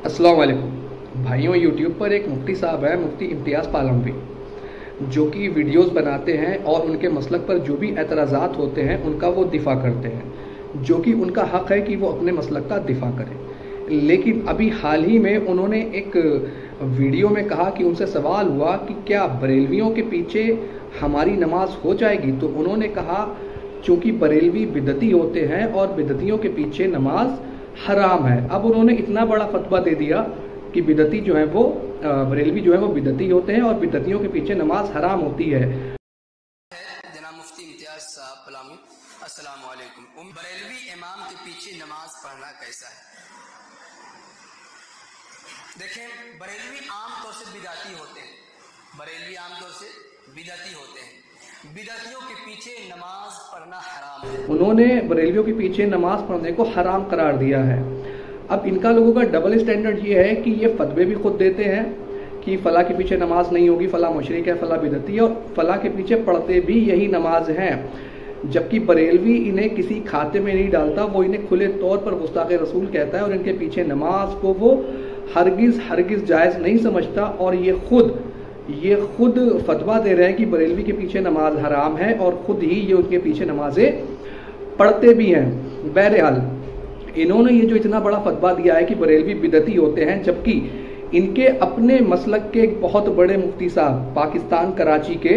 अस्सलाम वालेकुम भाइयों। यूट्यूब पर एक मुफ्ती साहब है, मुफ्ती इम्तियाज़ पालमवी, जो कि वीडियोस बनाते हैं और उनके मसलक पर जो भी एतराज़ात होते हैं उनका वो दिफा करते हैं, जो कि उनका हक़ है कि वो अपने मसलक का दिफा करें। लेकिन अभी हाल ही में उन्होंने एक वीडियो में कहा कि उनसे सवाल हुआ कि क्या बरेलवियों के पीछे हमारी नमाज हो जाएगी, तो उन्होंने कहा चूँकि बरेलवी बिदती होते हैं और बिदतियों के पीछे नमाज हराम है। अब उन्होंने इतना बड़ा फतवा दे दिया कि बिदती जो है वो बरेलवी जो है वो बिदती होते हैं और बिदतियों के पीछे नमाज हराम होती है। जनाब मुफ्ती इम्तियाज़ साहब पलामी, अस्सलाम वालेकुम। बरेलवी इमाम के पीछे नमाज पढ़ना कैसा है? देखें, बरेलवी आम तौर से बिदाती होते हैं, बरेलवी आम तौर से बिदाती होते हैं। बिदतियों के पीछे नमाज पढ़ना हराम है। उन्होंने बरेलवियों के पीछे नमाज पढ़ने को हराम करार दिया है। अब इनका लोगों का डबल स्टैंडर्ड ये है कि ये फतवे भी खुद देते हैं कि फ़ला के पीछे नमाज नहीं होगी, फ़ला मुशरिक है, फ़ला बिदती है, और फ़ला के पीछे पढ़ते भी यही नमाज हैं। जबकि बरेलवी इन्हें किसी खाते में नहीं डालता, वो इन्हें खुले तौर पर गुस्ताखे रसूल कहता है और इनके पीछे नमाज को वो हरगिज़ जायज़ नहीं समझता। और ये खुद फतवा दे रहे हैं कि बरेलवी के पीछे नमाज हराम है और खुद ही ये उनके पीछे नमाजें पढ़ते भी हैं। बहरहाल इन्होंने ये जो इतना बड़ा फतवा दिया है कि बरेलवी बिदती होते हैं, जबकि इनके अपने मसलक के एक बहुत बड़े मुफ्ती साहब पाकिस्तान कराची के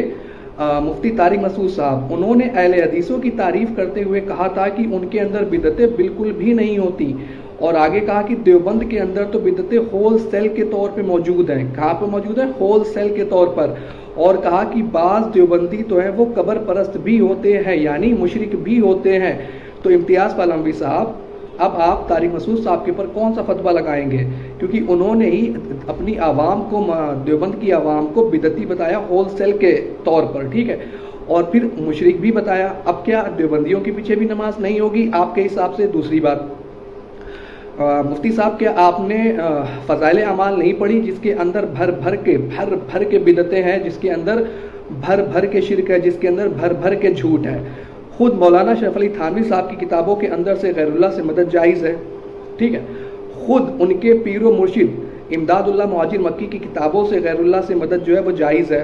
मुफ्ती तारिक मसूद साहब, उन्होंने अहले हदीसों की तारीफ करते हुए कहा था कि उनके अंदर बिदतें बिल्कुल भी नहीं होती। और आगे कहा कि देवबंद के अंदर तो बिदतें होल सेल के तौर पे मौजूद हैं। कहाँ पे मौजूद है? होल सेल के तौर पर। और कहा कि बाज़ देवबंदी तो है वो कब्र परस्त भी होते हैं, यानी मुशरिक भी होते हैं। तो इम्तियाज़ पालमवी साहब, अब आप तारिक मसूद साहब के ऊपर कौन सा फतवा लगाएंगे? क्योंकि उन्होंने ही अपनी आवाम को, देवबंद की आवाम को बिदती बताया होल सेल के तौर पर, ठीक है, और फिर मुशरिक भी बताया। अब क्या देवबंदियों के पीछे भी नमाज नहीं होगी आपके हिसाब से? दूसरी बात, मुफ्ती साहब, क्या आपने फ़ज़ाइल अमाल नहीं पढ़ी जिसके अंदर भर भर के बिदतें हैं, जिसके अंदर भर के शिरक है, जिसके अंदर भर के झूठ है? खुद मौलाना शरफ अली थानवी साहब की किताबों के अंदर से गैरुल्लाह से मदद जायज़ है, ठीक है। खुद उनके पीरो मुर्शिद इमदादुल्लाह मुहाजिर मक्की की किताबों से गैरुल्लाह से मदद जो है वो जायज़ है।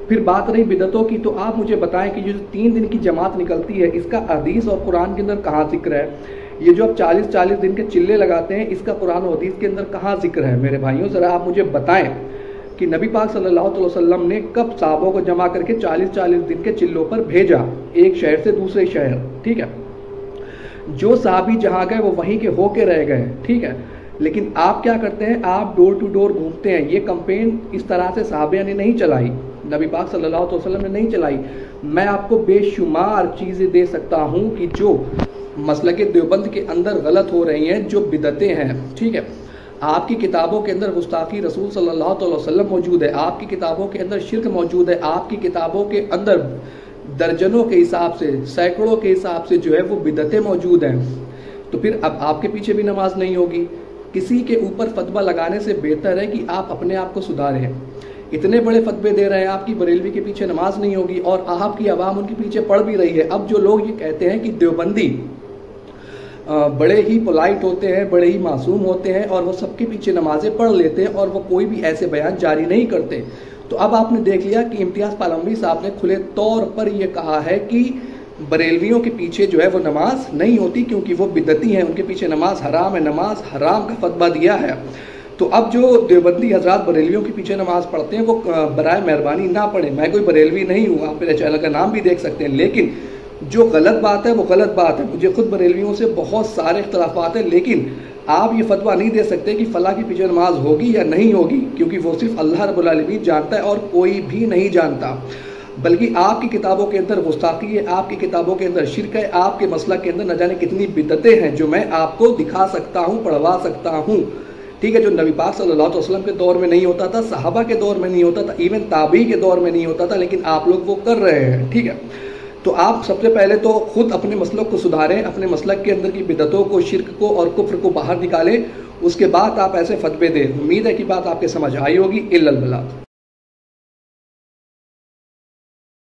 फिर बात रही बिदतों की, तो आप मुझे बताएं कि जो 3 दिन की जमात निकलती है, इसका हदीस और कुरान के अंदर कहाँ जिक्र है? ये जो आप 40 दिन के चिल्ले लगाते हैं, इसका कुरान और हदीस के अंदर कहाँ जिक्र है? मेरे भाइयों, ज़रा आप मुझे बताएं कि नबी पाक सल्लल्लाहु अलैहि वसल्लम ने कब साहबों को जमा करके 40 दिन के चिल्लों पर भेजा, एक शहर से दूसरे शहर, ठीक है। जो साहबी जहाँ गए वो वहीं के होके रह गए, ठीक है। लेकिन आप क्या करते हैं? आप डोर टू डोर घूमते हैं। ये कंपेन इस तरह से साहबिया ने नहीं चलाई, नबी पाक सल्लल्लाहु अलैहि वसल्लम ने नहीं चलाई। मैं आपको बेशुमार चीज़ें दे सकता हूँ कि जो मसलक देवबंद के अंदर गलत हो रही हैं, जो बिदतें हैं, ठीक है। आपकी किताबों के अंदर गुस्ताखी रसूल सल्लल्लाहु अलैहि वसल्लम मौजूद है, आपकी किताबों के अंदर शिर्क मौजूद है, आपकी किताबों के अंदर दर्जनों के हिसाब से, सैकड़ों के हिसाब से जो है वो बिदतें मौजूद हैं। तो फिर अब आपके पीछे भी नमाज नहीं होगी। किसी के ऊपर फतवा लगाने से बेहतर है कि आप अपने आप को सुधारें। इतने बड़े फतवे दे रहे हैं आपकी बरेलवी के पीछे नमाज नहीं होगी और आपकी आवाम उनके पीछे पड़ भी रही है। अब जो लोग ये कहते हैं कि देवबंदी बड़े ही पोलाइट होते हैं, बड़े ही मासूम होते हैं और वो सबके पीछे नमाजें पढ़ लेते हैं और वो कोई भी ऐसे बयान जारी नहीं करते, तो अब आपने देख लिया कि इम्तियाज़ पालमवी साहब ने खुले तौर पर यह कहा है कि बरेलवियों के पीछे जो है वो नमाज नहीं होती क्योंकि वो बिदती हैं, उनके पीछे नमाज हराम है, नमाज हराम का फतवा दिया है। तो अब जो देवबंदी हजरात बरेलवियों के पीछे नमाज पढ़ते हैं वो बराए मेहरबानी ना पढ़ें। मैं कोई बरेलवी नहीं हूँ, आप मेरे चैनल का नाम भी देख सकते हैं, लेकिन जो गलत बात है वो गलत बात है। मुझे खुद बरेलवियों से बहुत सारे इख्तलाफात हैं, लेकिन आप ये फतवा नहीं दे सकते कि फ़ला की पीछे नमाज होगी या नहीं होगी, क्योंकि वो सिर्फ अल्लाह रब्बुल आलमीन जानता है और कोई भी नहीं जानता। बल्कि आपकी किताबों के अंदर गुस्ताखी है, आपकी किताबों के अंदर शिर्क है, आपके मसलक के अंदर न जाने कितनी बिदतें हैं जो मैं आपको दिखा सकता हूँ, पढ़वा सकता हूँ, ठीक है। जो नबी पाक सल्लल्लाहु अलैहि वसल्लम के दौर में नहीं होता था, सहाबा के दौर में नहीं होता था, इवन ताबी के दौर में नहीं होता था, लेकिन आप लोग वो कर रहे हैं, ठीक है। तो आप सबसे पहले तो खुद अपने मसलक को सुधारें, अपने मसलक के अंदर की बिदतों को, शिर्क को और कुफ्र को बाहर निकालें, उसके बाद आप ऐसे फतवे दें। उम्मीद है कि बात आपके समझ आई होगी। इल्लल बलाग।